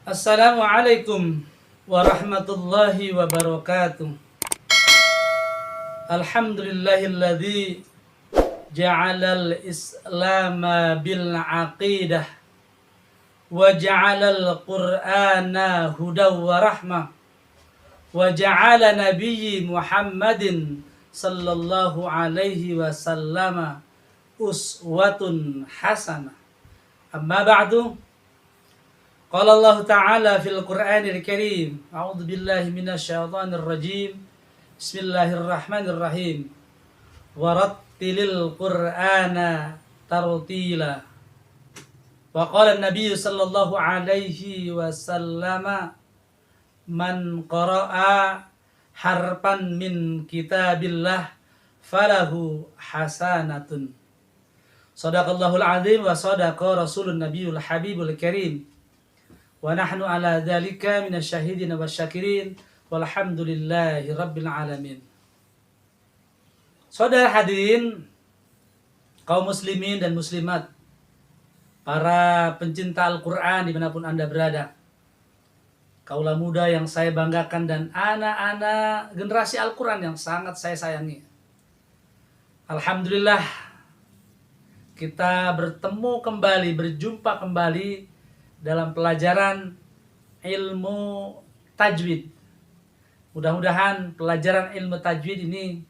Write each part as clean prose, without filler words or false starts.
Assalamualaikum warahmatullahi wabarakatuh. Alhamdulillahilladzi ja'alal islama bil aqidah wa ja'alal qur'ana hudaw wa rahmah wa ja'ala nabiyyi Muhammadin sallallahu alaihi wasallama uswatun hasanah. Amma ba'du. Qala Allah Ta'ala fil Qur'anil Karim. A'udzu billahi minasyaitonir rajim. Bismillahirrahmanirrahim. Warattilil Qur'ana tartila. Wa qala an-nabiy sallallahu alaihi wasallam man qara'a harfan min kitabillah falahu hasanatun. Shadaqallahul azim wa shadaqa rasulun nabiyul habibul karim. Wa nahnu ala dzalika minasyahidin wasyakirin walhamdulillahi rabbil alamin. Saudara hadirin kaum muslimin dan muslimat, para pencinta Al-Qur'an dimanapun Anda berada, kaula muda yang saya banggakan dan anak-anak generasi Al-Qur'an yang sangat saya sayangi. Alhamdulillah kita berjumpa kembali dalam pelajaran ilmu tajwid. Mudah-mudahan pelajaran ilmu tajwid ini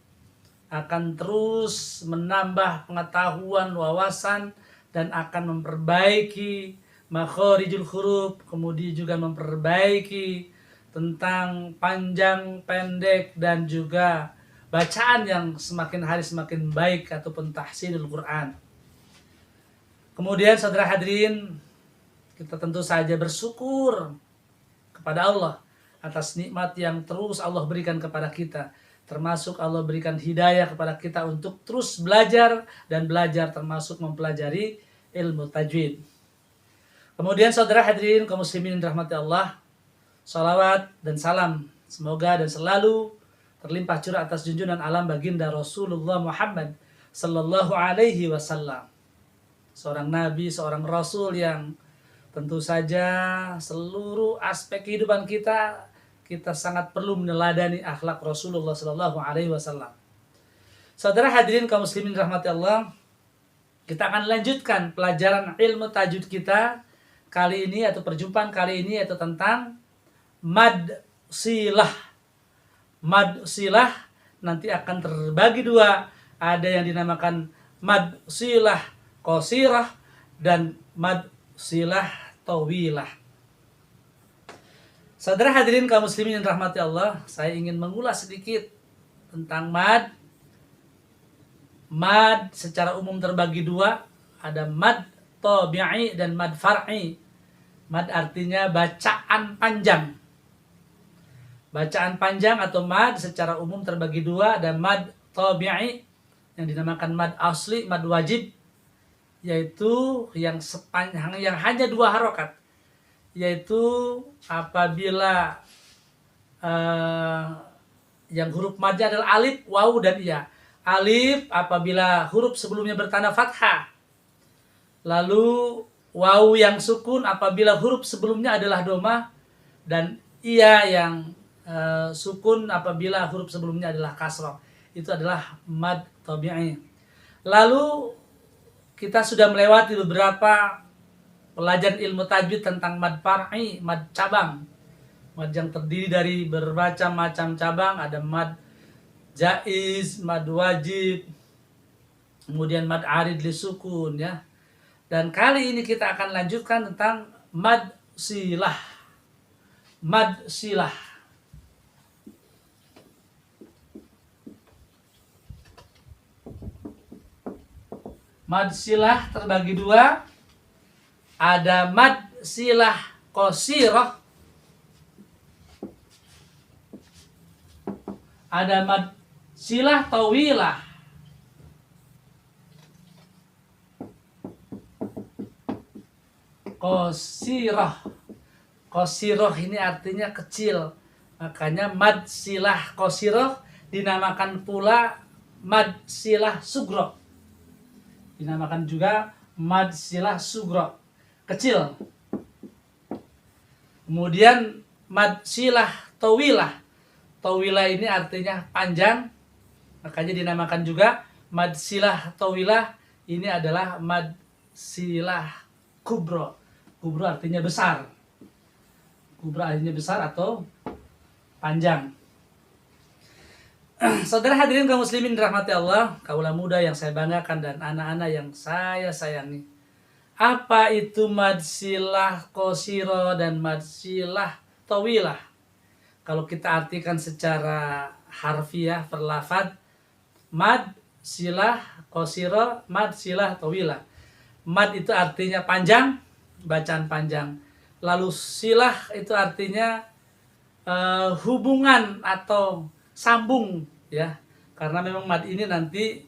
akan terus menambah pengetahuan, wawasan, dan akan memperbaiki makharijul huruf, kemudian juga memperbaiki tentang panjang, pendek, dan juga bacaan yang semakin hari semakin baik ataupun tahsinul Quran. Kemudian saudara hadirin, kita tentu saja bersyukur kepada Allah atas nikmat yang terus Allah berikan kepada kita. Termasuk Allah berikan hidayah kepada kita untuk terus belajar dan belajar, termasuk mempelajari ilmu tajwid. Kemudian saudara hadirin kaum muslimin yang dirahmati Allah, salawat dan salam semoga dan selalu terlimpah curah atas junjungan alam baginda Rasulullah Muhammad sallallahu alaihi wasallam. Seorang nabi, seorang rasul yang tentu saja seluruh aspek kehidupan kita sangat perlu meneladani akhlak Rasulullah sallallahu alaihi wasallam. Saudara hadirin kaum muslimin rahmati Allah, kita akan lanjutkan pelajaran ilmu tajwid kita kali ini, atau perjumpaan kali ini, yaitu tentang mad silah. Mad silah nanti akan terbagi dua, ada yang dinamakan mad silah qasirah dan mad silah tawilah. Saudara hadirin kaum muslimin yang rahmati Allah, saya ingin mengulas sedikit tentang mad. Mad secara umum terbagi dua, ada mad tabi'i dan mad far'i. Mad artinya bacaan panjang. Bacaan panjang atau mad secara umum terbagi dua, ada mad tabi'i yang dinamakan mad asli, mad wajib, yaitu yang hanya dua harokat, yaitu apabila yang huruf madnya adalah alif, waw, dan ya. Alif apabila huruf sebelumnya bertanda fathah, lalu waw yang sukun apabila huruf sebelumnya adalah domah, dan iya yang sukun apabila huruf sebelumnya adalah kasrah. Itu adalah mad tabi'i. Lalu kita sudah melewati beberapa pelajaran ilmu tajwid tentang mad far'i, mad cabang. Mad yang terdiri dari bermacam-macam cabang, ada mad jaiz, mad wajib, kemudian mad arid li sukun, ya. Dan kali ini kita akan lanjutkan tentang mad silah. Mad silah. Mad silah terbagi dua, ada mad silah qasirah, ada mad silah tawilah. Qasirah ini artinya kecil, makanya mad silah qasirah dinamakan pula mad silah sugro. Dinamakan juga mad silah sugro, kecil. Kemudian mad silah tawilah. Tawilah ini artinya panjang, makanya dinamakan juga mad silah tawilah. Ini adalah mad silah kubro. Kubro artinya besar. Kubro artinya besar atau panjang. Saudara hadirin kaum muslimin dirahmati Allah, kaula muda yang saya banggakan dan anak-anak yang saya sayangi. Apa itu mad silah qasira dan mad silah tawilah? Kalau kita artikan secara harfiah perlafaz, mad silah qasira, mad silah tawilah. Mad itu artinya panjang, bacaan panjang. Lalu silah itu artinya hubungan atau sambung, ya, karena memang mad ini nanti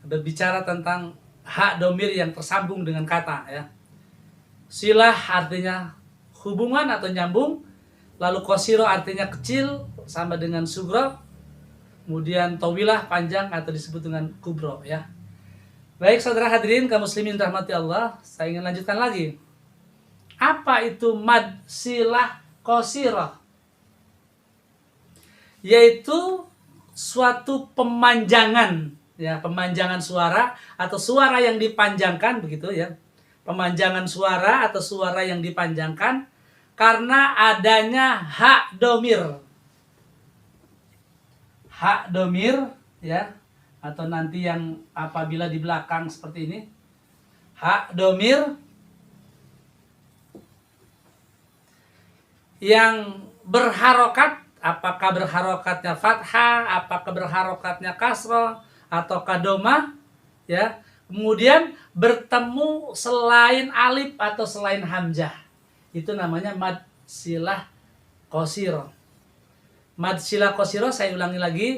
berbicara tentang hak domir yang tersambung dengan kata, ya. Silah artinya hubungan atau nyambung, lalu qasira artinya kecil sama dengan sugra, kemudian tawilah panjang atau disebut dengan kubro, ya. Baik saudara hadirin kaum muslimin rahmati Allah, saya ingin lanjutkan lagi. Apa itu mad silah qasira? Yaitu suatu pemanjangan, ya, pemanjangan suara atau suara yang dipanjangkan, begitu ya. Pemanjangan suara atau suara yang dipanjangkan karena adanya hak domir. Hak domir, ya, atau nanti yang apabila di belakang seperti ini. Hak domir yang berharokat, apakah berharokatnya fathah, apakah berharokatnya kasroh, atau kadoma, ya. Kemudian bertemu selain alif atau selain hamzah. Itu namanya mad silah qasira. Mad silah qasira, saya ulangi lagi,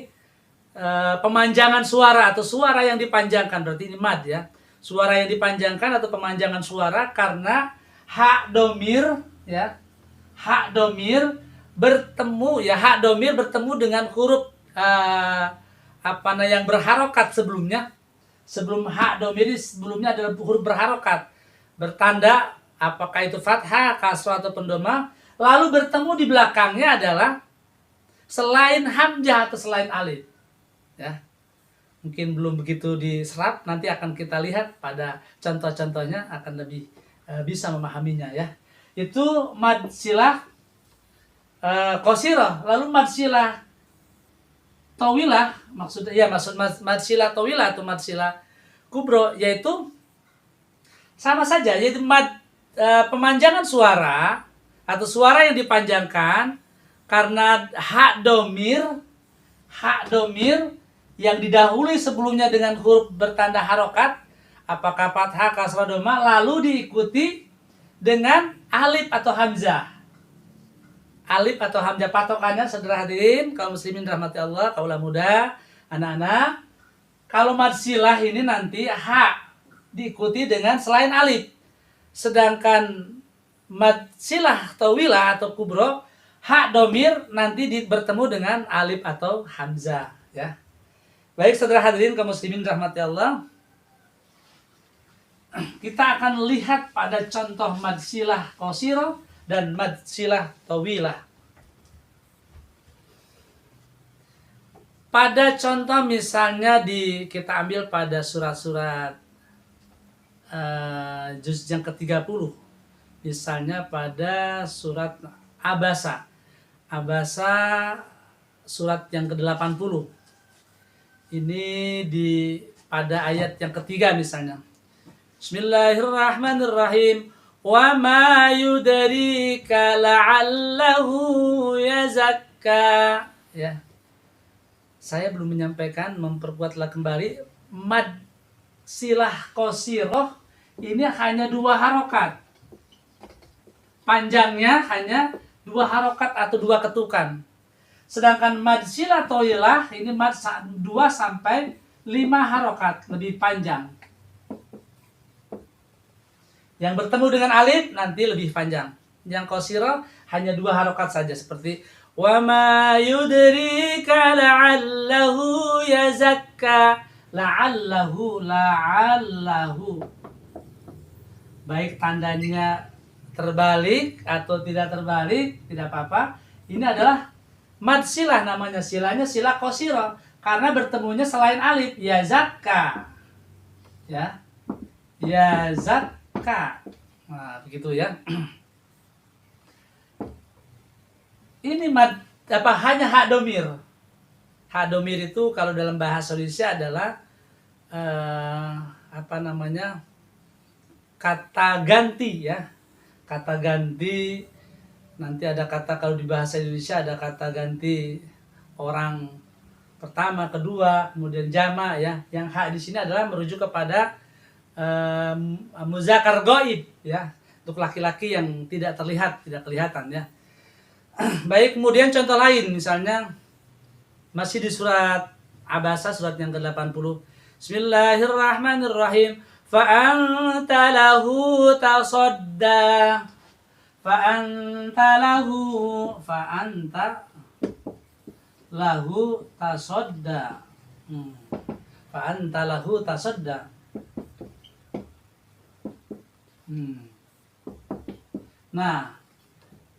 pemanjangan suara atau suara yang dipanjangkan, berarti ini mad, ya. Suara yang dipanjangkan atau pemanjangan suara karena hak domir, ya. Hak domir bertemu, ya, hak domir bertemu dengan huruf yang berharokat sebelumnya. Sebelum hak domir sebelumnya adalah huruf berharokat, bertanda apakah itu fathah, kasrah atau pendoma, lalu bertemu di belakangnya adalah selain hamzah atau selain alif, ya. Mungkin belum begitu diserap, nanti akan kita lihat pada contoh-contohnya akan lebih bisa memahaminya, ya. Itu mad silah qasira. Lalu mad silah tawilah, maksud mad silah tawilah atau mad silah kubro, yaitu sama saja, yaitu mad pemanjangan suara atau suara yang dipanjangkan karena hak domir yang didahului sebelumnya dengan huruf bertanda harokat, apakah fathah, kasrah, doma, lalu diikuti dengan alif atau hamzah. Alif atau hamzah patokannya, saudara hadirin kaum muslimin rahmati Allah, kaula muda, anak-anak. Kalau mad silah ini nanti hak diikuti dengan selain alif. Sedangkan mad silah tawilah atau kubro, hak domir nanti bertemu dengan alif atau hamzah, ya. Baik saudara hadirin kaum muslimin rahmati Allah. Kita akan lihat pada contoh mad silah qasira dan mad silah tawilah. Pada contoh misalnya kita ambil pada surat-surat juz yang ke-30. Misalnya pada surat Abasa. Abasa surat yang ke-80. Ini pada ayat yang ketiga misalnya. Bismillahirrahmanirrahim. Wa ma yudrika la'allahu yazakka. Ya. Saya belum menyampaikan, memperkuatlah kembali, mad silah qasirah ini hanya 2 harokat. Panjangnya hanya 2 harokat atau 2 ketukan. Sedangkan mad silah tawilah ini mad 2 sampai 5 harokat, lebih panjang. Yang bertemu dengan alif nanti lebih panjang. Yang qasirah hanya 2 harokat saja, seperti wa ma yudrika la'allahu yazakka. La'allahu. Baik tandanya terbalik atau tidak terbalik, tidak apa-apa. Ini adalah mad silah, namanya silanya sila qasirah karena bertemunya selain alif, ya zakka. Ya. Ya zakka. Nah, begitu ya. Ini mad apa, hanya hak domir. Hak domir itu kalau dalam bahasa Indonesia adalah apa namanya, kata ganti ya, kata ganti. Nanti ada kata, kalau di bahasa Indonesia ada kata ganti orang pertama, kedua, kemudian jama ya. Yang hak di sini adalah merujuk kepada muzakkar ghaib ya, untuk laki-laki yang tidak terlihat, tidak kelihatan ya. Baik, kemudian contoh lain misalnya masih di surat Abasa, surat yang ke-80. Bismillahirrahmanirrahim. Fa'anta lahu tasadda. Fa'anta lahu tasadda. Fa'anta lahu tasadda. Nah,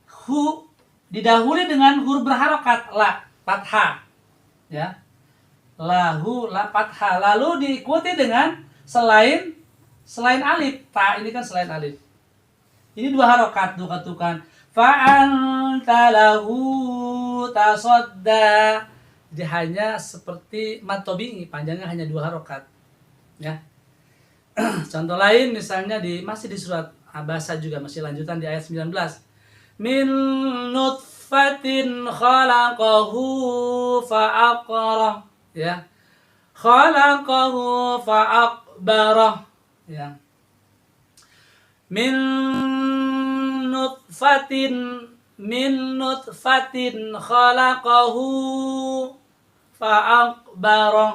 hu didahului dengan huruf berharokat la, fathah ya, lahu la fathah, lalu diikuti dengan selain alif, ta ini kan selain alif, ini dua harokat, dua ketukan, fa'anta lahu tasadda. Jadi hanya seperti mad tabi'i, panjangnya hanya dua harokat ya. Contoh lain misalnya masih di surat Abasa juga, masih lanjutan di ayat 19. Min nutfatin khalaqahu fa'aqrah ya. Khalaqahu fa'aqbarah ya. Min nutfatin khalaqahu fa'aqbarah.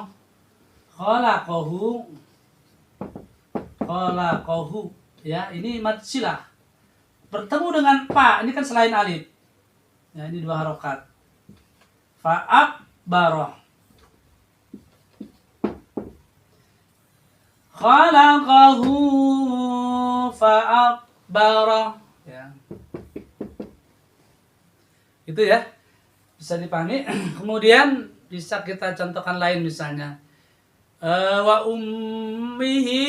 Khalaqahu ya, ini mad silah bertemu dengan pa, ini kan selain alif ya, ini dua harokat, fa'akbarah. Khalaqahu fa'akbarah ya, itu ya, bisa dipahami. Kemudian bisa kita contohkan lain misalnya wa ummihi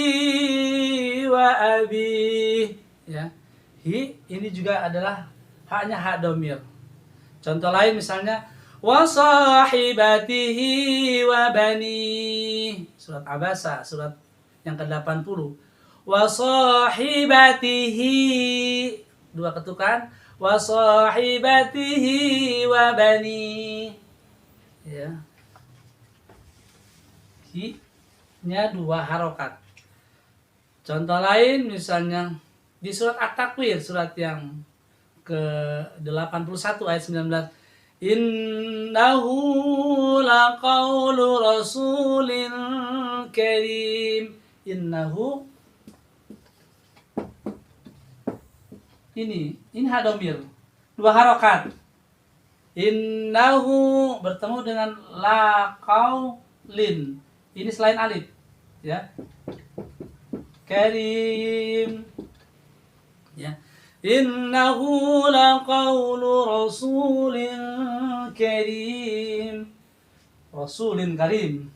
wa abi ya. Hi ini juga adalah haknya hak domir. Contoh lain misalnya wa sahibatihi wa bani, surat Abasa surat yang ke-80. Wa sahibatihi, dua ketukan, wa sahibatihi wa bani ya. Hi-nya dua harokat. Contoh lain misalnya di surat At-Takwir, surat yang ke-81 ayat 19. Innahu laqaulu rasulin karim. Innahu, ini hadomir, dua harokat. Innahu bertemu dengan laqaulin, ini selain alif ya. Karim ya. Innahu laqaulu rasulin karim. Rasulin karim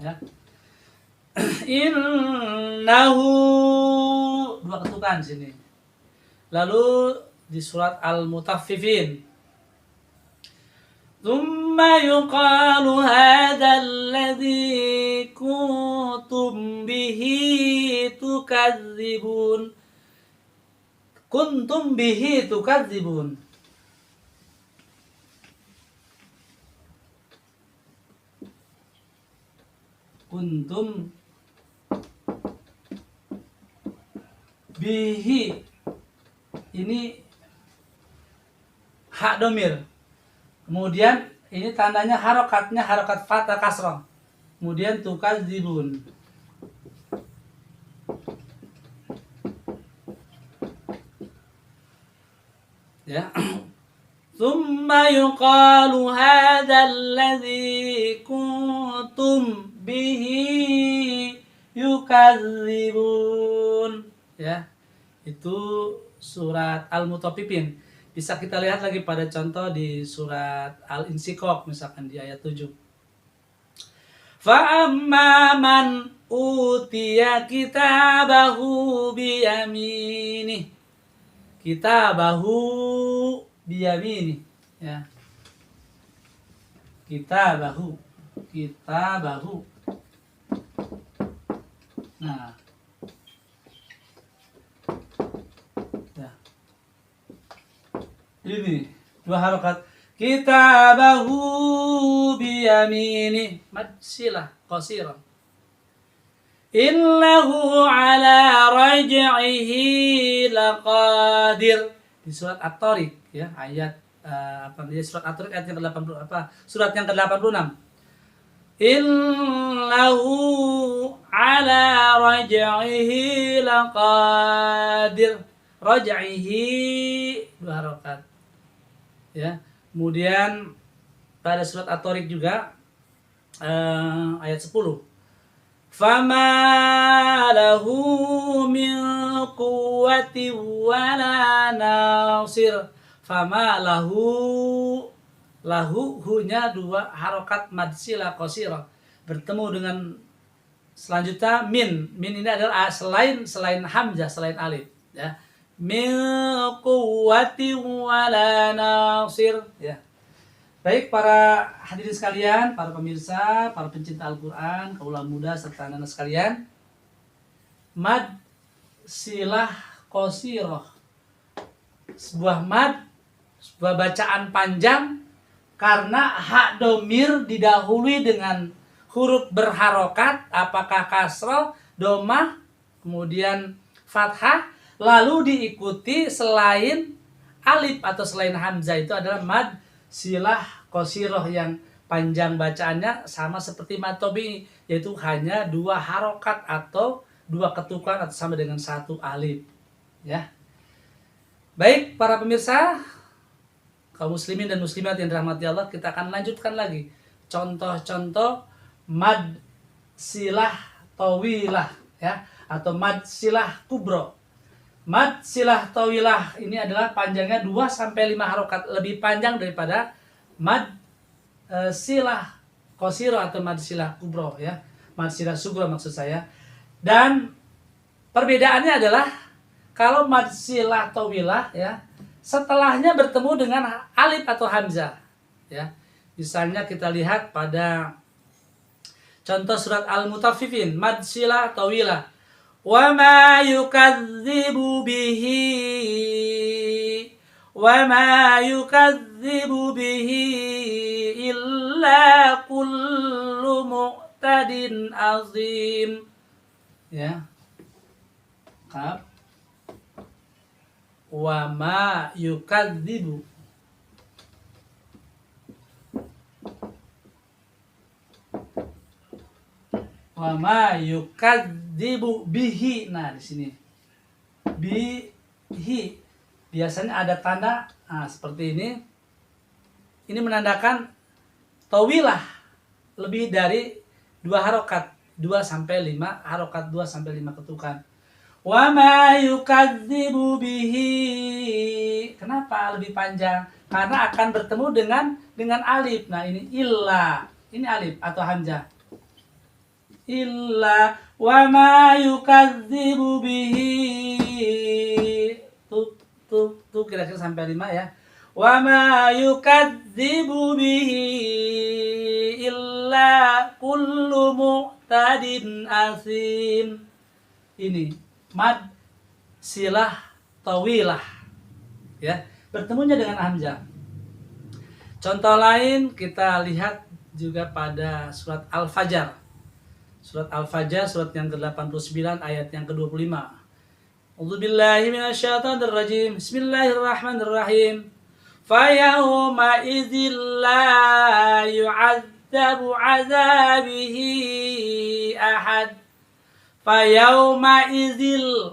ya. Innahu, dua ketukan sini. Lalu di surat Al-Mutaffifin, Tsumma yuqalu hadzal ladzi kuntum bihi tukadzibun. Kuntum bihi tukadzibun. Kuntum bihi, ini hak domir. Kemudian ini tandanya harokatnya harokat fathah kasrah. Kemudian tukadzibun. Ya. Tsumma yuqalu hadzal ladzi kuntum bihi yukadzibun. ya. Itu surat Al-Mutaffifin. Bisa kita lihat lagi pada contoh di surat Al-Insyikok misalkan di ayat 7. Fa amma man utiya kitabahu biyaminih. Kitabahu biyaminih, ya. Kitabahu. Nah, ya. Ini dua harokat. Kitabahu biyamini. Mad silah qasirah. Innahu ala raj'ihi laqadir. Di surat At-Tariq, ya, ayat surat At-Tariq ayat yang ke-80 surat yang ke-86. Innahu ala raj'ihi laqadir. Raj'ihi dua harokat, ya. Kemudian pada surat At-Tariq juga ayat 10. Fama lahu min quwwati wala nasir. Fama lahu hunya dua harokat mad silah qasirah bertemu dengan selanjutnya min ini adalah selain hamzah, selain alif, ya. Min quwwati wala nasir, ya. Baik para hadirin sekalian, para pemirsa, para pencinta Al-Qur'an, kaula muda serta anak-anak sekalian, mad silah qasirah, sebuah bacaan panjang karena hak domir didahului dengan huruf berharokat, apakah kasroh, domah, kemudian fathah, lalu diikuti selain alif atau selain hamzah itu adalah mad silah qasirah yang panjang bacaannya sama seperti mad tabi'i, yaitu hanya dua harokat atau dua ketukan atau sama dengan satu alif, ya. Baik para pemirsa, kaum muslimin dan muslimat yang dirahmati Allah, kita akan lanjutkan lagi contoh-contoh mad silah tawilah, ya, atau mad silah kubro. Mad silah tawilah ini adalah panjangnya 2 sampai 5 harokat, lebih panjang daripada mad silah qasirah atau mad silah kubro, ya. Mad silah sugro maksud saya. Dan perbedaannya adalah kalau mad silah tawilah, ya, setelahnya bertemu dengan alif atau hamzah, ya. Misalnya kita lihat pada contoh surat Al-Mutaffifin, mad silah tawilah. Wa ma yukadzibu bihi illa kullu mu'tadin azim, ya. Kaf. Wa ma yukadzibu, wa ma yukadzibu bihi. Nah, di sini bihi biasanya ada tanda seperti ini. Ini menandakan tawilah, lebih dari 2 harokat, 2 sampai 5 harokat, 2 sampai 5 ketukan. Wa ma yukadzibu bihi. Kenapa lebih panjang? Karena akan bertemu dengan alif. Nah, ini illa. Ini alif atau hamzah. Illa wa ma yukadzibu bihi. Tuh kira-kira sampai 5, ya. Wa ma yukadzibu bihi illa kullu mu'tadin asim. Ini mad silah tawilah, ya, bertemunya dengan hamzah. Contoh lain kita lihat juga pada surat Al-Fajr. Surat Al-Fajr, surat yang ke-89 ayat yang ke-25. A'udzubillahi minasyaitonir rajim. Bismillahirrahmanirrahim. Fa yauma idzil la yu'adzabu 'adzabihi ahad. Fa yauma idzil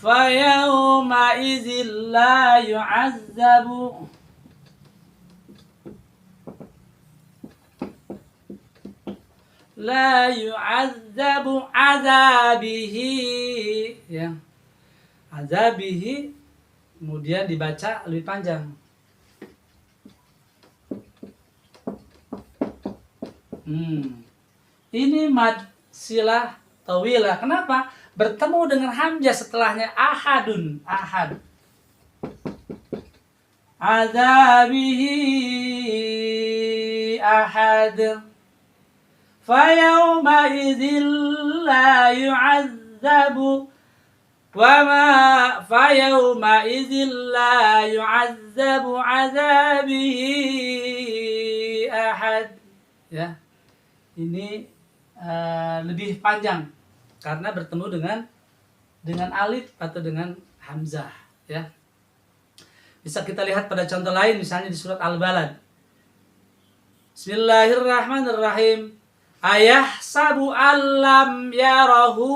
فيومئذ لا يعذب la yu'adzabu azabihi, ya. Azabihi kemudian dibaca lebih panjang. Ini mad silah tawilah. Kenapa? Bertemu dengan hamzah setelahnya ahadun, ahad. Azabihi ahad. Fayawma idzin la yu'adzabu fayawma idzin la yu'adzabu azabihi ahad. Ya. Ini lebih panjang karena bertemu dengan alif atau dengan hamzah, ya. Bisa kita lihat pada contoh lain, misalnya di surat Al-Balad. Bismillahirrahmanirrahim. Ayahsabu allam yarahu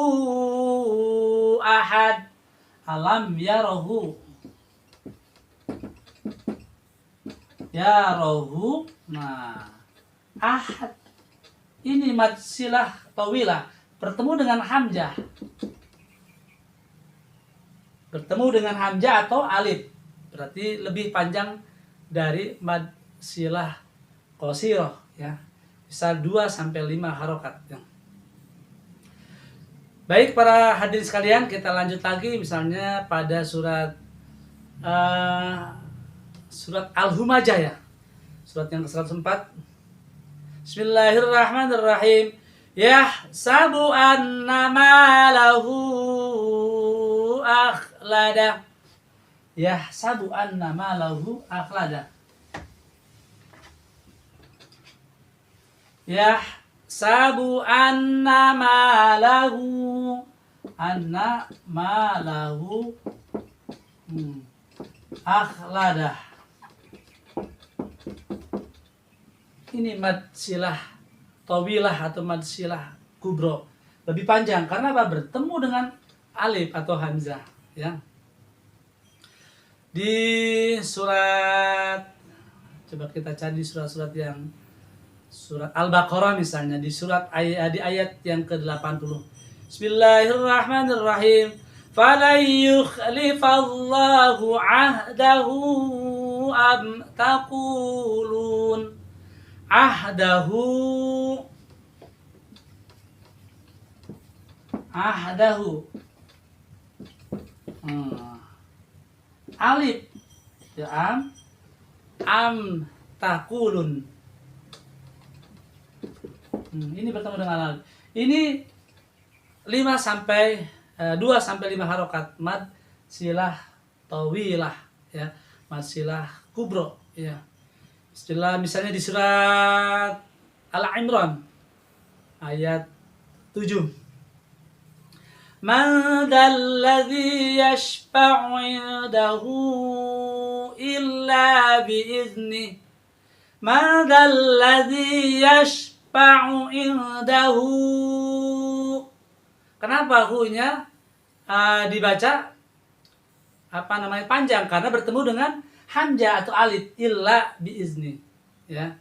ahad. Alam yarahu. Yarahu. Nah, ahad. Ini mad silah tawilah bertemu dengan hamzah. Bertemu dengan hamzah atau alif. Berarti lebih panjang dari mad silah qasirah, ya. Bisa 2 sampai 5 harokat, ya. Baik para hadirin sekalian, kita lanjut lagi misalnya pada surat Al-Humajah, ya. Surat yang ke-104. Bismillahirrahmanirrahim. Yahsabu anna malahu akhlada. Yahsabu anna malahu akhlada. Yahsabu anna malahu akhlada. Ini mad silah tawilah atau mad silah kubro. Lebih panjang karena apa? Bertemu dengan alif atau hamzah, ya. Di surat, coba kita cari surat-surat yang surat Al-Baqarah misalnya, di ayat yang ke-80. Bismillahirrahmanirrahim. Falan yukhlifallahu ahdahu am taqulun ahdahu alif, ya, am taqulun. Ini bertemu dengan alif. Ini 2 sampai 5 harokat mad silah tawilah, ya, mad silah kubro, ya. Misalnya di surat Al-Imran ayat 7. Man dzalladzi yashfa'u 'indahu illa bi'izni. Man dzalladzi yashfa'u 'indahu. Kenapa hu-nya dibaca panjang? Karena bertemu dengan hamzah atau alif, illa biizni, ya.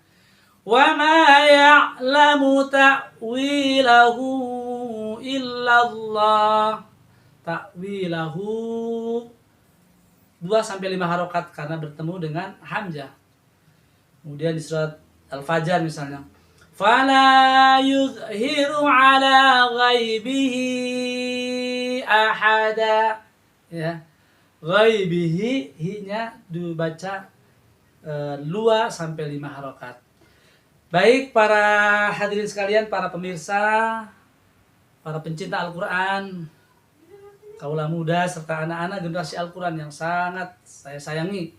Wa ma ya'lamu ta'wilahu illallah. Ta'wilahu 2 sampai 5 harokat karena bertemu dengan hamzah. Kemudian di surat Al-Fajr misalnya, fala yuzhiru ala ghaibihi ahada, ya. Ghaibihi, hi-nya dibaca 2 sampai 5 harokat. Baik para hadirin sekalian, para pemirsa, para pencinta Al-Quran, kaula muda serta anak-anak generasi Al-Quran yang sangat saya sayangi.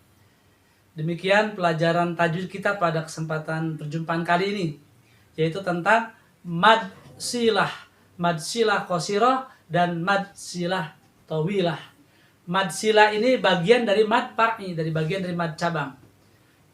Demikian pelajaran tajwid kita pada kesempatan perjumpaan kali ini, yaitu tentang mad silah qasirah dan mad silah tawilah. Mad silah ini bagian dari mad far'i, bagian dari mad cabang.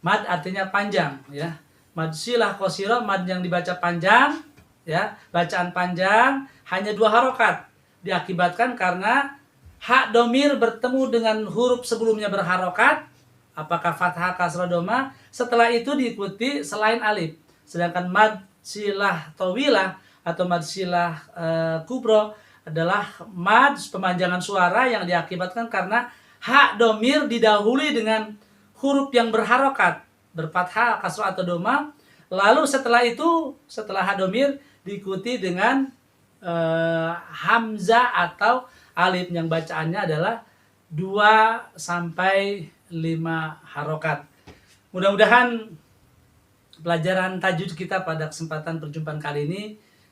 Mad artinya panjang, ya. Mad silah qasirah, mad yang dibaca panjang, ya, bacaan panjang, hanya 2 harokat. Diakibatkan karena hak domir bertemu dengan huruf sebelumnya berharokat, apakah fathah, kasrah, doma, setelah itu diikuti selain alif. Sedangkan mad silah tawilah atau mad silah kubro adalah mad pemanjangan suara yang diakibatkan karena hak domir didahului dengan huruf yang berharokat, berfathah, kasrah atau doma. Lalu setelah itu, setelah hak domir diikuti dengan hamzah atau alif yang bacaannya adalah 2 sampai 5 harokat. Mudah-mudahan pelajaran tajwid kita pada kesempatan perjumpaan kali ini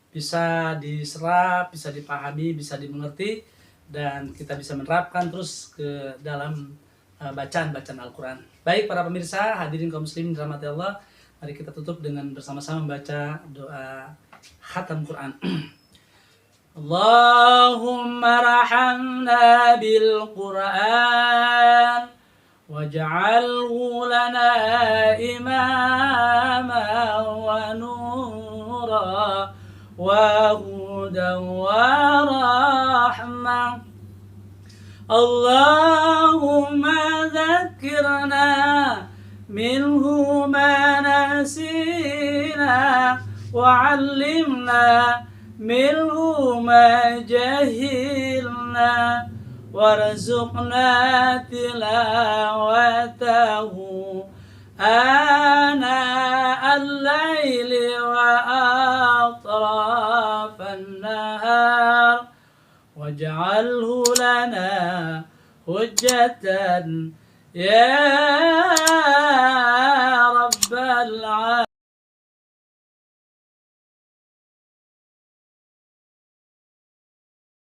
bisa diserap, bisa dipahami, bisa dimengerti, dan kita bisa menerapkan terus ke dalam bacaan-bacaan Al-Quran. Baik para pemirsa, hadirin kaum muslimin dirahmati Allah, mari kita tutup dengan bersama-sama membaca doa khatam Quran. Allahumma rahamna bil Quran waj'alhu lana imama wa nura wa hudan wa rahmah. Allahumma dhakkirna minhu ma nasina wa 'allimna minhu ma jahilna warzuqna tilawatahu ana al-laili wa atrafan nahar waj'alhu lana hujjatan ya rabbal alamin.